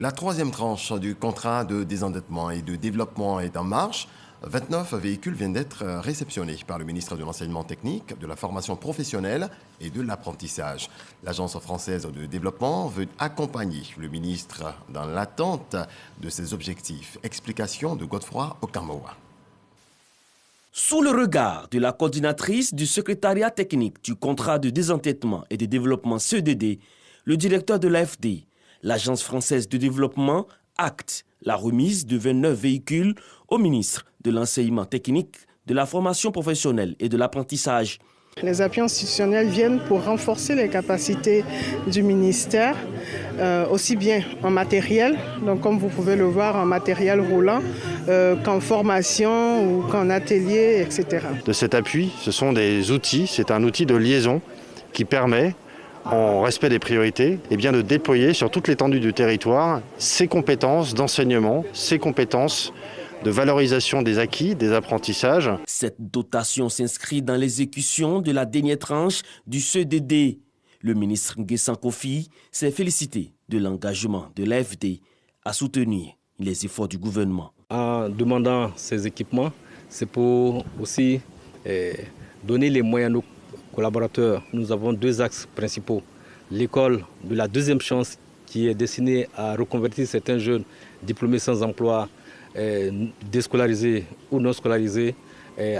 La troisième tranche du contrat de désendettement et de développement est en marche. 29 véhicules viennent d'être réceptionnés par le ministre de l'Enseignement technique, de la formation professionnelle et de l'apprentissage. L'Agence française de développement veut accompagner le ministre dans l'attente de ses objectifs. Explication de Godefroy Okamoa. Sous le regard de la coordinatrice du secrétariat technique du contrat de désendettement et de développement CEDD, le directeur de l'AFD, l'Agence française de développement, acte la remise de 29 véhicules au ministre de l'Enseignement technique, de la formation professionnelle et de l'apprentissage. Les appuis institutionnels viennent pour renforcer les capacités du ministère, aussi bien en matériel, donc comme vous pouvez le voir en matériel roulant, qu'en formation ou qu'en atelier, etc. De cet appui, ce sont des outils, c'est un outil de liaison qui permet, en respect des priorités, de déployer sur toute l'étendue du territoire ces compétences d'enseignement, ces compétences de valorisation des acquis, des apprentissages. Cette dotation s'inscrit dans l'exécution de la dernière tranche du CEDD. Le ministre Nguessan Kofi s'est félicité de l'engagement de l'AFD à soutenir les efforts du gouvernement. En demandant ces équipements, c'est pour aussi donner les moyens à nos collaborateurs. Nous avons deux axes principaux. L'école de la deuxième chance qui est destinée à reconvertir certains jeunes diplômés sans emploi, déscolarisés ou non scolarisés,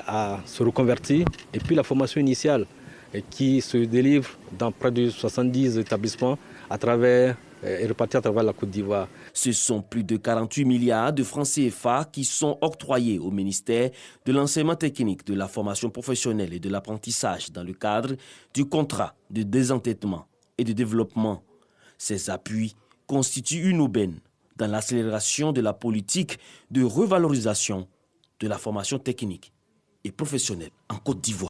à se reconvertir. Et puis la formation initiale qui se délivre dans près de 70 établissements à travers et repartis à travers la Côte d'Ivoire. Ce sont plus de 48 milliards de francs CFA qui sont octroyés au ministère de l'Enseignement technique, de la formation professionnelle et de l'apprentissage dans le cadre du contrat de désendettement et de développement. Ces appuis constituent une aubaine dans l'accélération de la politique de revalorisation de la formation technique et professionnelle en Côte d'Ivoire.